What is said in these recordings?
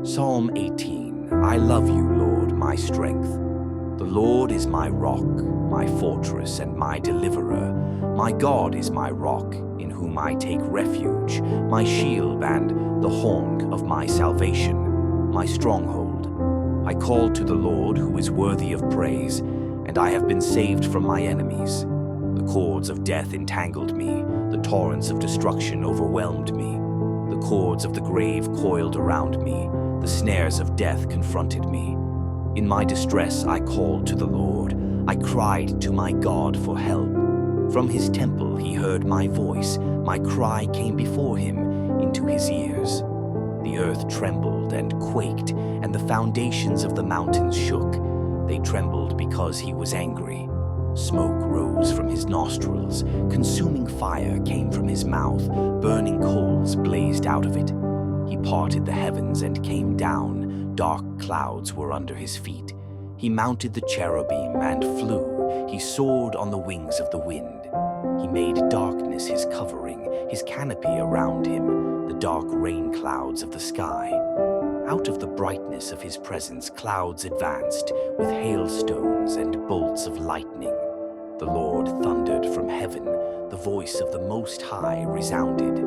Psalm 18. I love you, Lord, my strength. The Lord is my rock, my fortress, and my deliverer. My God is my rock, in whom I take refuge, my shield and the horn of my salvation, my stronghold. I called to the Lord, who is worthy of praise, and I have been saved from my enemies. The cords of death entangled me, the torrents of destruction overwhelmed me. The cords of the grave coiled around me, the snares of death confronted me. In my distress I called to the Lord, I cried to my God for help. From his temple he heard my voice, my cry came before him into his ears. The earth trembled and quaked, and the foundations of the mountains shook. They trembled because he was angry. Smoke rose from his nostrils, consuming fire came from his mouth, burning coals blazed out of it. He parted the heavens and came down, dark clouds were under his feet. He mounted the cherubim and flew, he soared on the wings of the wind. He made darkness his covering, his canopy around him, the dark rain clouds of the sky. Out of the brightness of his presence clouds advanced, with hailstones and bolts of lightning. The Lord thundered from heaven, the voice of the Most High resounded.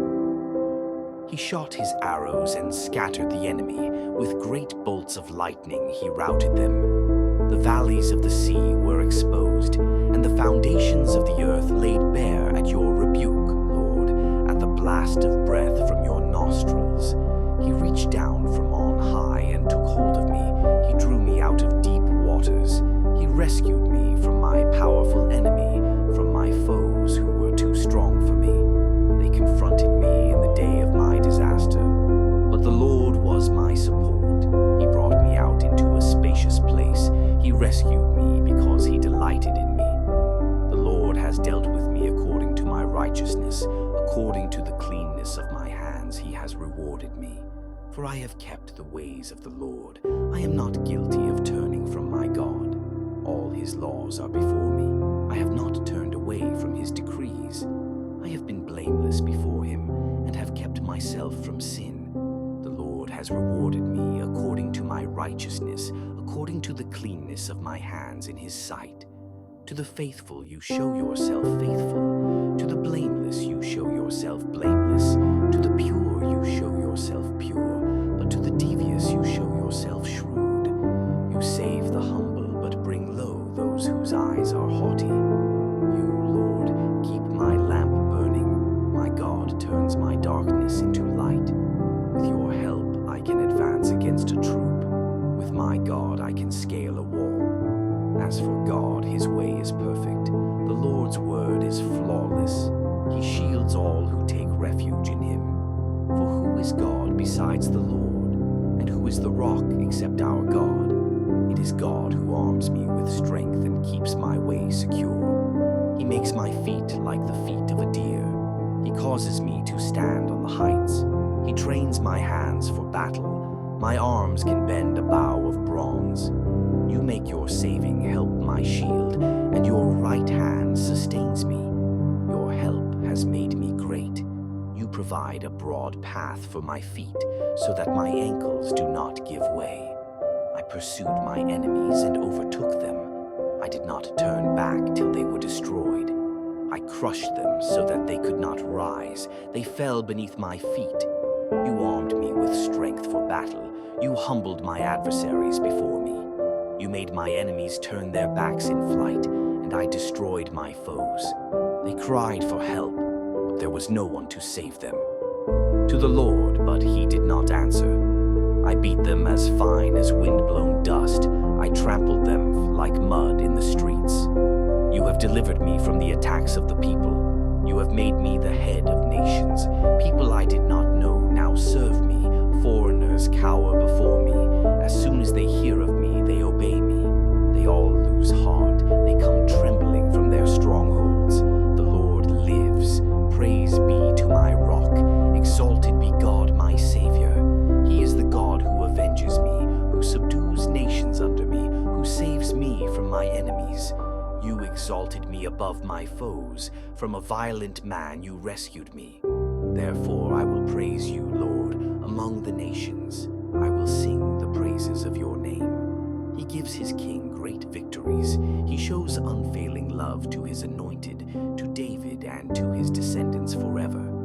He shot his arrows and scattered the enemy, with great bolts of lightning he routed them. The valleys of the sea were exposed, and the foundations of the earth laid bare at your rebuke, Lord, at the blast of breath from your nostrils. He reached down from on high and took hold of me. He drew me out of deep waters. He rescued me from my powerful enemy, from my foes who were too strong for me. They confronted me in the day of my disaster, but the Lord was my support. He brought me out into a spacious place. He rescued me because he delighted in me. The Lord has dealt with me according to my righteousness, according to the cleanness of my hands he has rewarded me. For I have kept the ways of the Lord. I am not guilty of turning from my God. All his laws are before me. I have not turned away from his decrees. I have been blameless before him and have kept myself from sin. The Lord has rewarded me according to my righteousness, according to the cleanness of my hands in his sight. To the faithful you show yourself faithful. To the blameless you show yourself blameless. To the pure you show yourself pure. But to the devious you show yourself shrewd. You save the humble, but bring low those whose eyes are haughty. You, Lord, keep my lamp burning. My God turns my darkness into light. With your help I can advance against a troop. With my God I can scale a wall. As for God, his way is perfect. The Lord's word is flawless. He shields all who take refuge in him. For who is God besides the Lord? And who is the rock except our God? It is God who arms me with strength and keeps my way secure. He makes my feet like the feet of a deer. He causes me to stand on the heights. He trains my hands for battle. My arms can bend a bow of bronze. You make your saving help my shield, and your right hand sustains me. Your help has made me great. You provide a broad path for my feet, so that my ankles do not give way. I pursued my enemies and overtook them. I did not turn back till they were destroyed. I crushed them so that they could not rise. They fell beneath my feet. You armed me with strength for battle. You humbled my adversaries before me. You made my enemies turn their backs in flight, and I destroyed my foes. They cried for help, but there was no one to save them. To the Lord, but he did not answer. I beat them as fine as wind-blown dust. I trampled them like mud in the streets. You have delivered me from the attacks of the people. You have made me the head of nations. People I did not know now serve me. Foreigners cower before me. As soon as they hear of me, they obey me. They all lose heart. They come trembling from their strongholds. The Lord lives. Praise be to my rock. Exalted be God, my Savior. He is the God who avenges me, who subdues nations under me, who saves me from my enemies. You exalted me above my foes. From a violent man you rescued me. Therefore I will praise you, Lord, among the nations. I will sing gives his king great victories. He shows unfailing love to his anointed, to David and to his descendants forever.